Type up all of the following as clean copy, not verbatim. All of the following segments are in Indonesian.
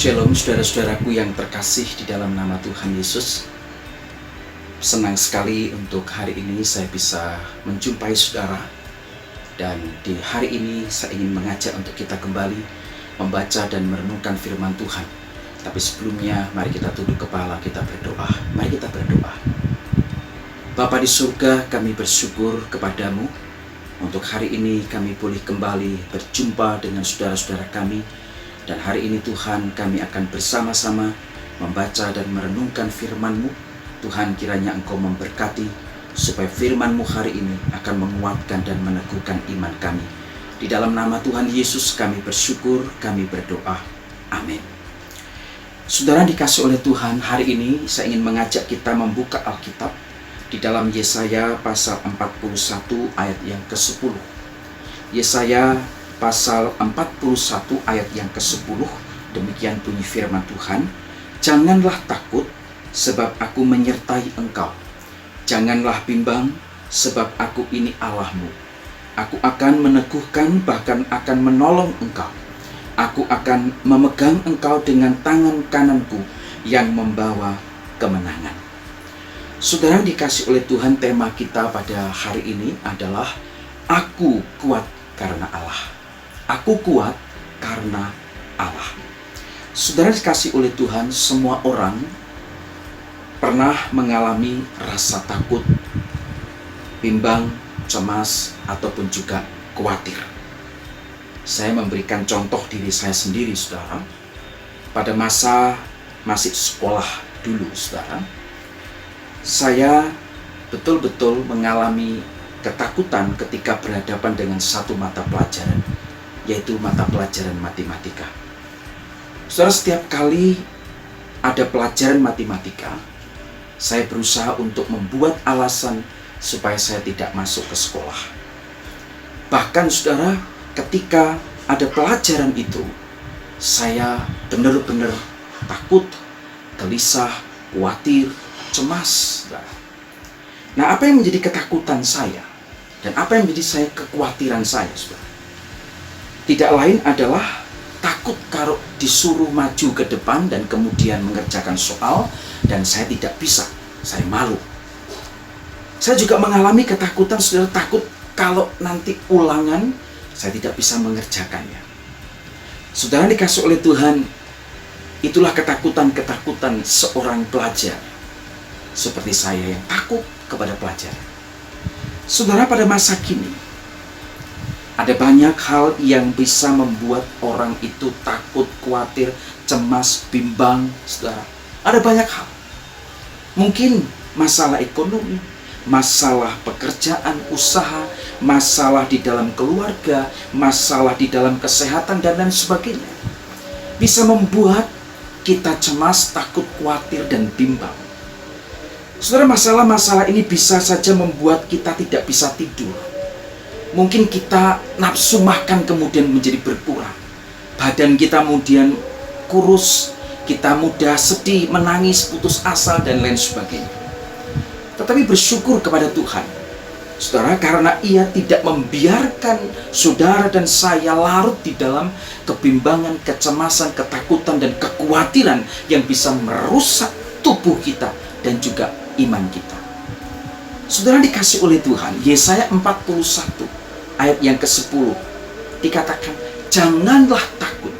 Shalom saudara-saudaraku yang terkasih di dalam nama Tuhan Yesus. Senang sekali untuk hari ini saya bisa menjumpai saudara. Dan di hari ini saya ingin mengajak untuk kita kembali membaca dan merenungkan firman Tuhan. Tapi sebelumnya mari kita tunduk kepala, kita berdoa. Mari kita berdoa. Bapa di surga, kami bersyukur kepadamu. Untuk hari ini kami boleh kembali berjumpa dengan saudara-saudara kami. Dan hari ini Tuhan, kami akan bersama-sama membaca dan merenungkan firman-Mu. Tuhan, kiranya Engkau memberkati supaya firman-Mu hari ini akan menguatkan dan meneguhkan iman kami. Di dalam nama Tuhan Yesus kami bersyukur, kami berdoa. Amin. Saudara dikasih oleh Tuhan, hari ini saya ingin mengajak kita membuka Alkitab di dalam Yesaya pasal 41 ayat yang ke-10. Yesaya pasal 41 ayat yang ke-10, demikian bunyi firman Tuhan. Janganlah takut, sebab aku menyertai engkau. Janganlah bimbang, sebab aku ini Allahmu. Aku akan meneguhkan, bahkan akan menolong engkau. Aku akan memegang engkau dengan tangan kananku yang membawa kemenangan. Saudara dikasih oleh Tuhan, tema kita pada hari ini adalah Aku kuat karena Allah. Aku kuat karena Allah. Saudara dikasih oleh Tuhan, semua orang pernah mengalami rasa takut, bimbang, cemas, ataupun juga khawatir. Saya memberikan contoh diri saya sendiri, saudara. Pada masa masih sekolah dulu, saudara, saya betul-betul mengalami ketakutan ketika berhadapan dengan satu mata pelajaran, yaitu mata pelajaran matematika. Saudara, setiap kali ada pelajaran matematika, saya berusaha untuk membuat alasan supaya saya tidak masuk ke sekolah. Bahkan saudara, ketika ada pelajaran itu, saya benar-benar takut, gelisah, khawatir, cemas. Nah, apa yang menjadi ketakutan saya dan apa yang menjadi kekhawatiran saya, saudara? Tidak lain adalah takut kalau disuruh maju ke depan dan kemudian mengerjakan soal dan saya tidak bisa, saya malu. Saya juga mengalami ketakutan, saudara, takut kalau nanti ulangan saya tidak bisa mengerjakannya. Saudara dikasih oleh Tuhan, itulah ketakutan-ketakutan seorang pelajar seperti saya yang takut kepada pelajaran. Saudara, pada masa kini ada banyak hal yang bisa membuat orang itu takut, khawatir, cemas, bimbang, saudara. Ada banyak hal. Mungkin masalah ekonomi, masalah pekerjaan, usaha, masalah di dalam keluarga, masalah di dalam kesehatan, dan lain sebagainya. Bisa membuat kita cemas, takut, khawatir, dan bimbang. Saudara, masalah-masalah ini bisa saja membuat kita tidak bisa tidur. Mungkin kita nafsu makan kemudian menjadi berkurang. Badan kita kemudian kurus, kita mudah sedih, menangis, putus asa, dan lain sebagainya. Tetapi bersyukur kepada Tuhan, saudara, karena Ia tidak membiarkan saudara dan saya larut di dalam kebimbangan, kecemasan, ketakutan, dan kekhawatiran yang bisa merusak tubuh kita dan juga iman kita. Saudara dikasih oleh Tuhan, Yesaya 41 ayat yang ke-10 dikatakan, janganlah takut,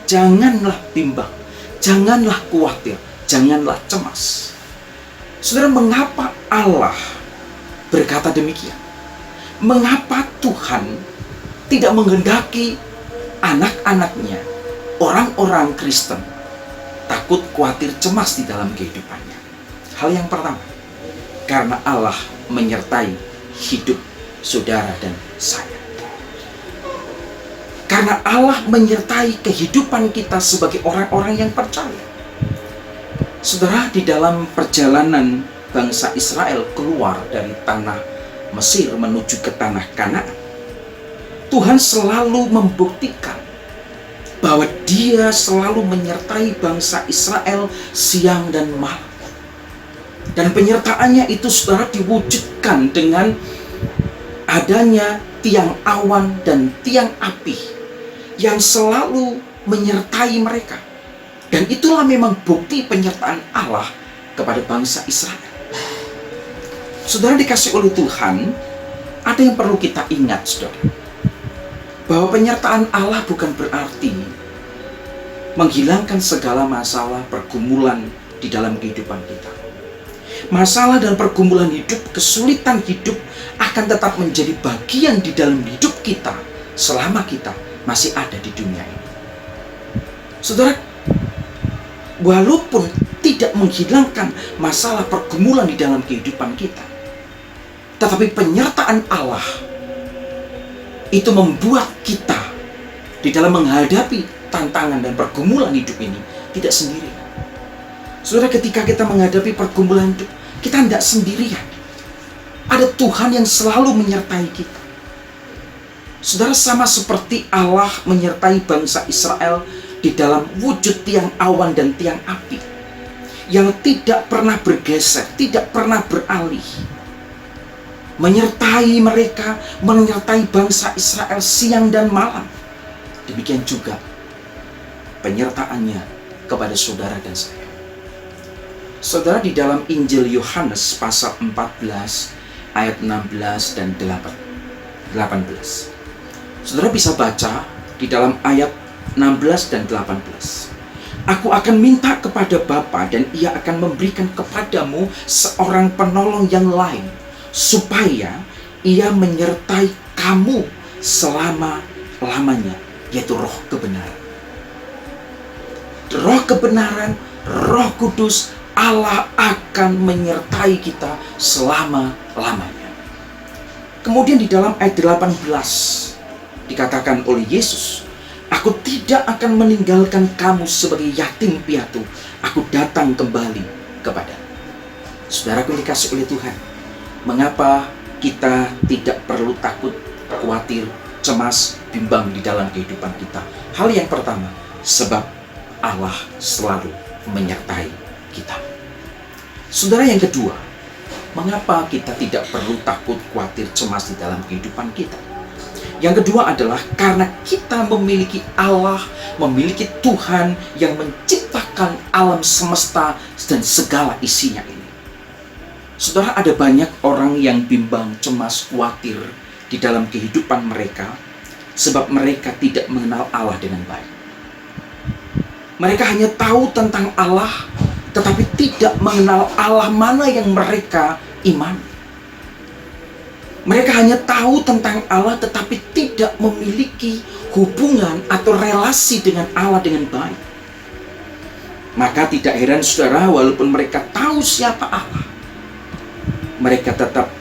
janganlah bimbang, janganlah khawatir, janganlah cemas. Saudara, mengapa Allah berkata demikian? Mengapa Tuhan tidak menghendaki anak-anaknya, orang-orang Kristen, takut, khawatir, cemas di dalam kehidupannya? Hal yang pertama, karena Allah menyertai hidup saudara dan saya. Karena Allah menyertai kehidupan kita sebagai orang-orang yang percaya. Saudara, di dalam perjalanan bangsa Israel keluar dari tanah Mesir menuju ke tanah Kanaan, Tuhan selalu membuktikan bahwa Dia selalu menyertai bangsa Israel siang dan malam. Dan penyertaannya itu, saudara, diwujudkan dengan adanya tiang awan dan tiang api yang selalu menyertai mereka. Dan itulah memang bukti penyertaan Allah kepada bangsa Israel. Saudara dikasih oleh Tuhan, ada yang perlu kita ingat, saudara, bahwa penyertaan Allah bukan berarti menghilangkan segala masalah pergumulan di dalam kehidupan kita. Masalah dan pergumulan hidup, kesulitan hidup akan tetap menjadi bagian di dalam hidup kita selama kita masih ada di dunia ini. Saudara, walaupun tidak menghilangkan masalah pergumulan di dalam kehidupan kita, tetapi penyertaan Allah itu membuat kita di dalam menghadapi tantangan dan pergumulan hidup ini tidak sendiri. Saudara, ketika kita menghadapi pergumulan hidup, kita tidak sendirian. Ada Tuhan yang selalu menyertai kita. Saudara, sama seperti Allah menyertai bangsa Israel di dalam wujud tiang awan dan tiang api yang tidak pernah bergeser, tidak pernah beralih, menyertai mereka, menyertai bangsa Israel siang dan malam. Demikian juga penyertaannya kepada saudara dan saya. Saudara, di dalam Injil Yohanes pasal 14 ayat 16 dan 18. Saudara bisa baca di dalam ayat 16 dan 18. Aku akan minta kepada Bapa dan Ia akan memberikan kepadamu seorang penolong yang lain, supaya Ia menyertai kamu selama-lamanya, yaitu Roh kebenaran. Roh kebenaran, Roh Kudus, Allah akan menyertai kita selama-lamanya. Kemudian di dalam ayat 18 dikatakan oleh Yesus, aku tidak akan meninggalkan kamu sebagai yatim piatu. Aku datang kembali kepada. Saudaraku yang dikasih oleh Tuhan, mengapa kita tidak perlu takut, khawatir, cemas, bimbang di dalam kehidupan kita? Hal yang pertama, sebab Allah selalu menyertai kita. Saudara, yang kedua, mengapa kita tidak perlu takut, khawatir, cemas di dalam kehidupan kita? Yang kedua adalah karena kita memiliki Allah, memiliki Tuhan yang menciptakan alam semesta dan segala isinya ini. Saudara, ada banyak orang yang bimbang, cemas, khawatir di dalam kehidupan mereka sebab mereka tidak mengenal Allah dengan baik. Mereka hanya tahu tentang Allah, tetapi tidak mengenal Allah mana yang mereka imani. Mereka hanya tahu tentang Allah, tetapi tidak memiliki hubungan atau relasi dengan Allah dengan baik. Maka tidak heran saudara, walaupun mereka tahu siapa Allah, mereka tetap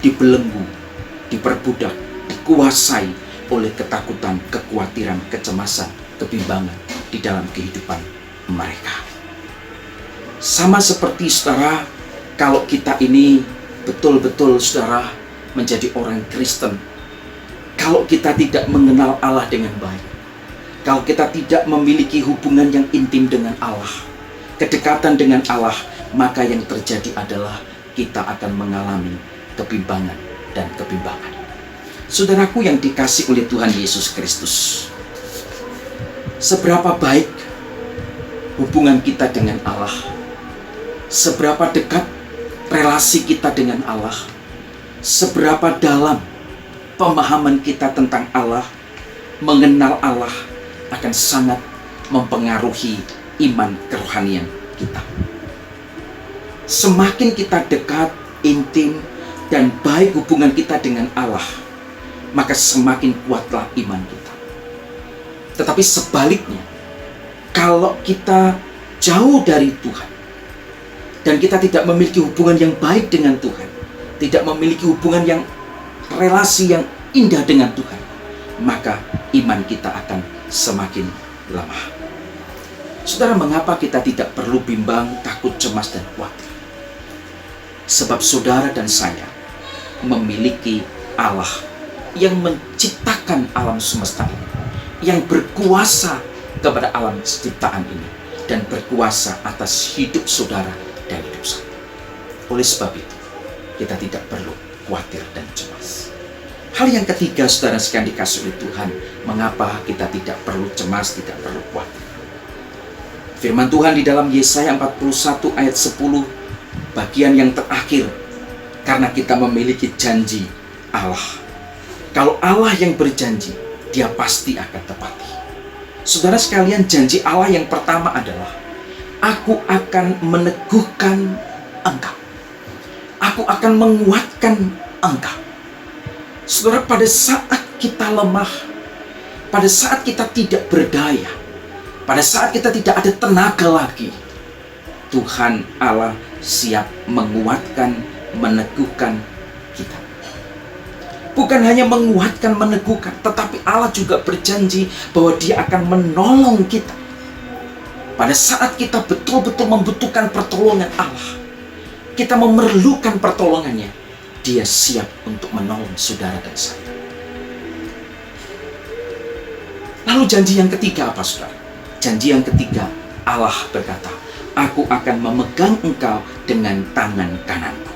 dibelenggu, diperbudak, dikuasai oleh ketakutan, kekhawatiran, kecemasan, kebimbangan di dalam kehidupan mereka. Sama seperti saudara, kalau kita ini betul-betul saudara menjadi orang Kristen, kalau kita tidak mengenal Allah dengan baik, kalau kita tidak memiliki hubungan yang intim dengan Allah, kedekatan dengan Allah, maka yang terjadi adalah kita akan mengalami kebimbangan dan kebimbangan. Saudaraku yang dikasih oleh Tuhan Yesus Kristus, seberapa baik hubungan kita dengan Allah, seberapa dekat relasi kita dengan Allah, seberapa dalam pemahaman kita tentang Allah, mengenal Allah akan sangat mempengaruhi iman kerohanian kita. Semakin kita dekat, intim, dan baik hubungan kita dengan Allah, maka semakin kuatlah iman kita. Tetapi sebaliknya, kalau kita jauh dari Tuhan, dan kita tidak memiliki hubungan yang baik dengan Tuhan, tidak memiliki hubungan yang relasi yang indah dengan Tuhan, maka iman kita akan semakin lemah. Saudara, mengapa kita tidak perlu bimbang, takut, cemas, dan khawatir? Sebab saudara dan saya memiliki Allah yang menciptakan alam semesta ini, yang berkuasa kepada alam ciptaan ini, dan berkuasa atas hidup saudara dan hidup saya. Oleh sebab itu, kita tidak perlu khawatir dan cemas. Hal yang ketiga, saudara sekalian dikasih oleh Tuhan, mengapa kita tidak perlu cemas, tidak perlu khawatir. Firman Tuhan di dalam Yesaya 41 ayat 10, bagian yang terakhir, karena kita memiliki janji Allah. Kalau Allah yang berjanji, Dia pasti akan tepati. Saudara sekalian, janji Allah yang pertama adalah, aku akan meneguhkan engkau. Aku akan menguatkan engkau. Saudara, pada saat kita lemah, pada saat kita tidak berdaya, pada saat kita tidak ada tenaga lagi, Tuhan Allah siap menguatkan, meneguhkan kita. Bukan hanya menguatkan, meneguhkan, tetapi Allah juga berjanji bahwa Dia akan menolong kita. Pada saat kita betul-betul membutuhkan pertolongan Allah, kita memerlukan pertolongannya, Dia siap untuk menolong saudara dan saya. Lalu janji yang ketiga apa, saudara? Janji yang ketiga, Allah berkata, aku akan memegang engkau dengan tangan kananku.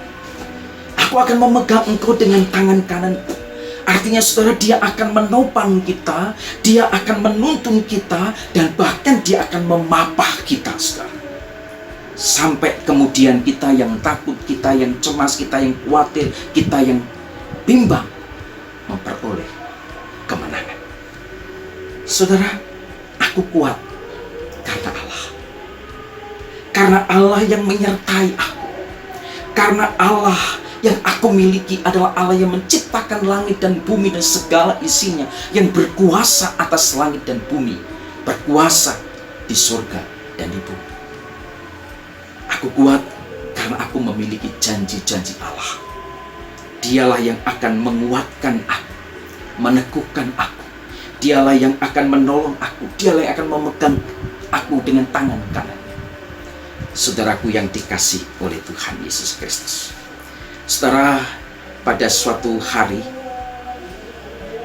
Aku akan memegang engkau dengan tangan kananku. Artinya saudara, Dia akan menopang kita, Dia akan menuntun kita, dan bahkan Dia akan memapah kita, saudara. Sampai kemudian kita yang takut, kita yang cemas, kita yang khawatir, kita yang bimbang, memperoleh kemenangan. Saudara, aku kuat karena Allah. Karena Allah yang menyertai aku. Karena Allah yang aku miliki adalah Allah yang menciptakan langit dan bumi dan segala isinya, yang berkuasa atas langit dan bumi, berkuasa di surga dan di bumi. Aku kuat karena aku memiliki janji-janji Allah. Dialah yang akan menguatkan aku, meneguhkan aku. Dialah yang akan menolong aku. Dialah yang akan memegang aku dengan tangan kanan. Saudaraku yang dikasih oleh Tuhan Yesus Kristus. Saudara, pada suatu hari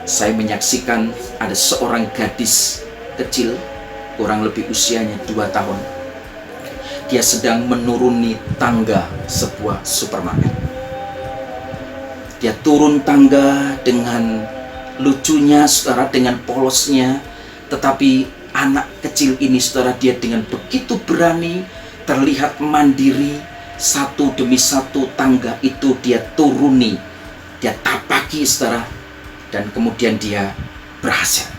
saya menyaksikan ada seorang gadis kecil, kurang lebih usianya 2 tahun. Dia sedang menuruni tangga sebuah supermarket. Dia turun tangga dengan lucunya, saudara, dengan polosnya. Tetapi anak kecil ini, saudara, dia dengan begitu berani, terlihat mandiri. Satu demi satu tangga itu dia turuni, dia tapaki, saudara, dan kemudian dia berhasil.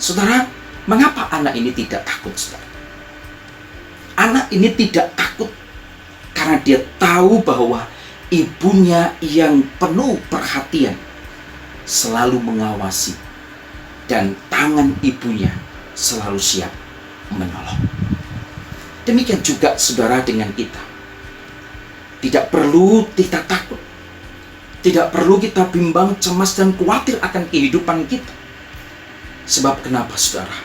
Saudara, mengapa anak ini tidak takut, saudara? Anak ini tidak takut karena dia tahu bahwa ibunya yang penuh perhatian selalu mengawasi, dan tangan ibunya selalu siap menolong. Demikian juga, saudara, dengan kita. Tidak perlu kita takut. Tidak perlu kita bimbang, cemas, dan khawatir akan kehidupan kita. Sebab kenapa, saudara?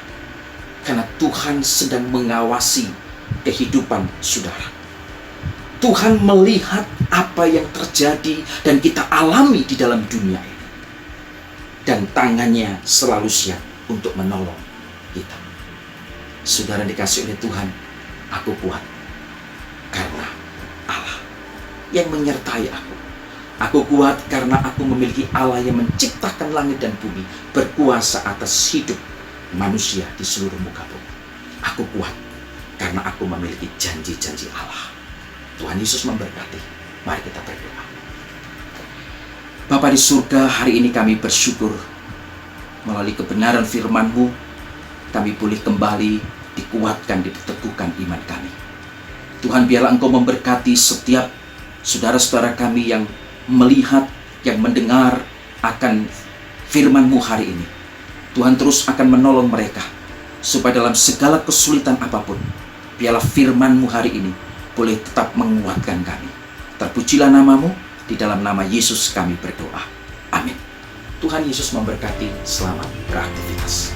Karena Tuhan sedang mengawasi kehidupan saudara. Tuhan melihat apa yang terjadi dan kita alami di dalam dunia ini. Dan tangannya selalu siap untuk menolong kita. Saudara dikasih oleh Tuhan, aku kuat karena Allah yang menyertai aku. Aku kuat karena aku memiliki Allah yang menciptakan langit dan bumi, berkuasa atas hidup manusia di seluruh muka bumi. Aku kuat karena aku memiliki janji-janji Allah. Tuhan Yesus memberkati. Mari kita berdoa. Bapa di surga, hari ini kami bersyukur melalui kebenaran firman-Mu, kami boleh kembali dikuatkan, diteguhkan iman kami. Tuhan, biarlah Engkau memberkati setiap saudara-saudara kami yang melihat, yang mendengar akan firman-Mu hari ini. Tuhan terus akan menolong mereka, supaya dalam segala kesulitan apapun, biarlah firman-Mu hari ini boleh tetap menguatkan kami. Terpujilah nama-Mu, di dalam nama Yesus kami berdoa. Amin. Tuhan Yesus memberkati. Selamat beraktivitas.